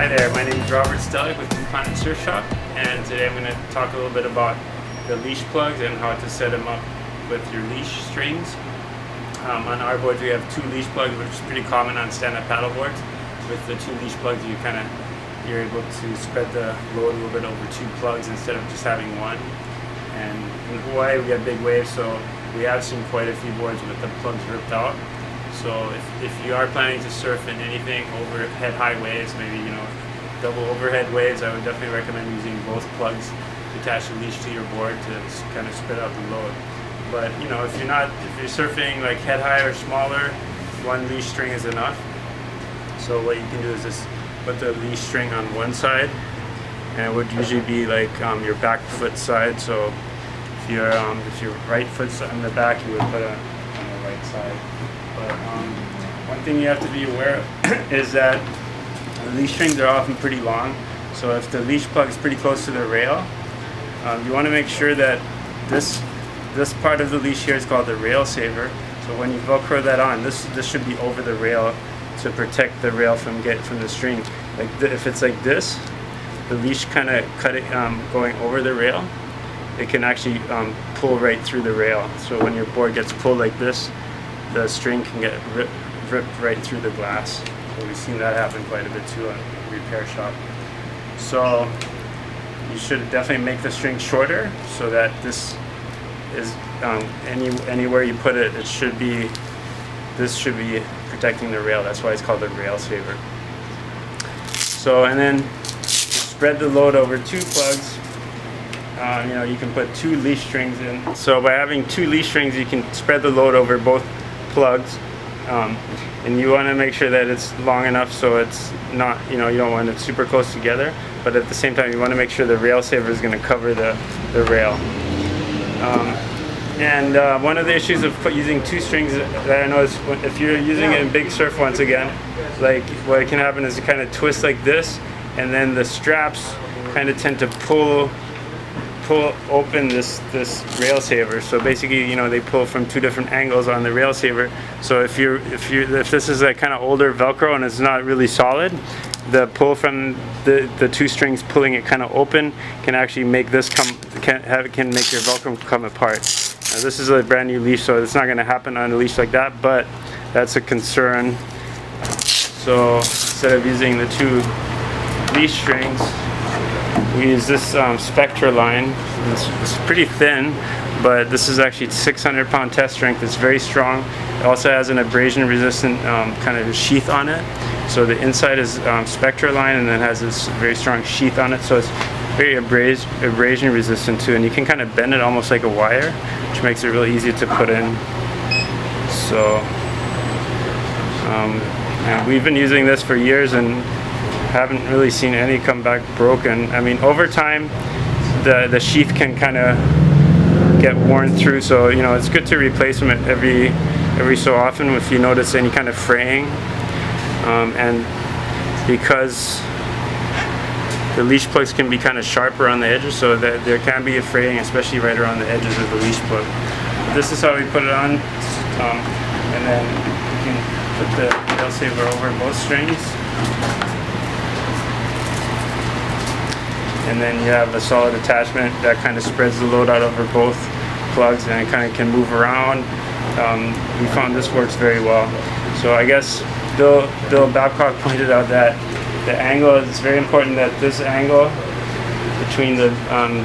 Hi there, my name is Robert Stellick with Blue Planet Surf Shop, and today I'm going to talk a little bit about the leash plugs and how to set them up with your leash strings. On our boards we have 2 leash plugs, which is pretty common on stand-up paddle boards. With the 2 leash plugs you're able to spread the load a little bit over 2 plugs instead of just having one. And in Hawaii we have big waves, so we have seen quite a few boards with the plugs ripped out. So if you are planning to surf in anything overhead high waves, maybe double overhead waves, I would definitely recommend using both plugs to attach the leash to your board to kind of spread out the load. But if you're surfing like head high or smaller, 1 leash string is enough. So what you can do is just put the leash string on one side, and it would usually be like your back foot side. So if your right foot's on the back, you would put it on the right side. But one thing you have to be aware of is that the leash strings are often pretty long. So if the leash plug is pretty close to the rail, you want to make sure that this part of the leash here is called the rail saver. So when you Velcro that on, this should be over the rail to protect the rail from the string. Like if it's like this, the leash kind of going over the rail, it can actually pull right through the rail. So when your board gets pulled like this, the string can get ripped right through the glass. So we've seen that happen quite a bit too on a repair shop. So you should definitely make the string shorter so that this is anywhere you put it, this should be protecting the rail. That's why it's called the rail saver. So and then spread the load over 2 plugs. You can put 2 leash strings in. So by having 2 leash strings, you can spread the load over both plugs, and you want to make sure that it's long enough so it's not, you don't want it super close together, but at the same time you want to make sure the rail saver is going to cover the rail. One of the issues of using 2 strings that I know is if you're using it in big surf, once again, like what can happen is it kind of twists like this, and then the straps kind of tend to pull open this rail saver. So basically, they pull from 2 different angles on the rail saver. So if this is a kind of older Velcro and it's not really solid, the pull from the 2 strings pulling it kind of open can actually make this can make your Velcro come apart. Now this is a brand new leash, so it's not going to happen on a leash like that, but that's a concern. So instead of using the 2 leash strings, we use this Spectra line. It's pretty thin, but this is actually 600 pound test strength. It's very strong. It also has an abrasion resistant kind of sheath on it. So the inside is Spectra line, and then has this very strong sheath on it. So it's very abrasion resistant too, and you can kind of bend it almost like a wire, which makes it really easy to put in. So and we've been using this for years and haven't really seen any come back broken. I mean, over time the sheath can kind of get worn through, so it's good to replace them every so often if you notice any kind of fraying. And because the leash plugs can be kind of sharper on the edges, so that there can be a fraying, especially right around the edges of the leash plug. This is how we put it on, and then you can put the rail saver over both strings. And then you have a solid attachment that kind of spreads the load out over both plugs, and it kind of can move around. We found this works very well. So I guess Bill Babcock pointed out that the angle is very important, that this angle between the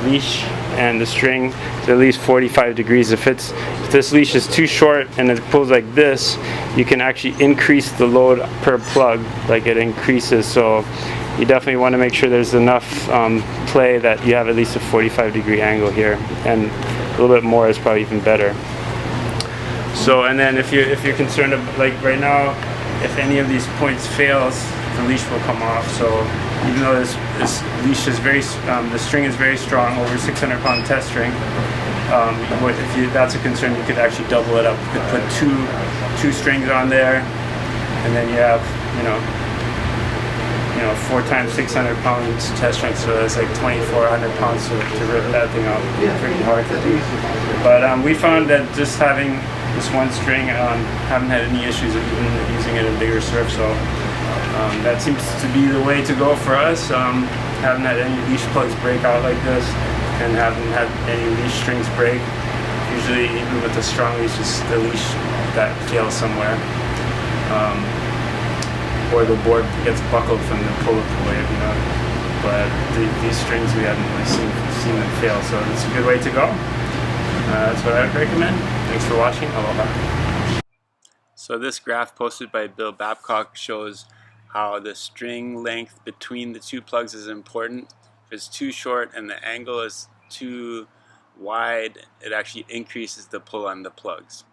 leash and the string is at least 45 degrees. If this leash is too short and it pulls like this, you can actually increase the load per plug, like it increases. So you definitely want to make sure there's enough play that you have at least a 45-degree angle here, and a little bit more is probably even better. So, and then if you're concerned about, like right now, if any of these points fails, the leash will come off. So even though this leash is the string is very strong, over 600 pound test string, if that's a concern, you could actually double it up. You could put two strings on there, and then you have 4 times 600 pounds test strength, so that's like 2,400 pounds to rip that thing out. Yeah. Pretty hard to do. But we found that just having this one string, haven't had any issues even using it in bigger surf. So That seems to be the way to go for us. Haven't had any leash plugs break out like this, and haven't had any leash strings break. Usually, even with the strong leash, it's the leash that fails somewhere, or the board gets buckled from the pull away. But these strings we haven't really seen them fail, so it's a good way to go. That's what I would recommend. Thanks for watching. Aloha. So this graph posted by Bill Babcock shows how the string length between the two plugs is important. If it's too short and the angle is too wide, it actually increases the pull on the plugs.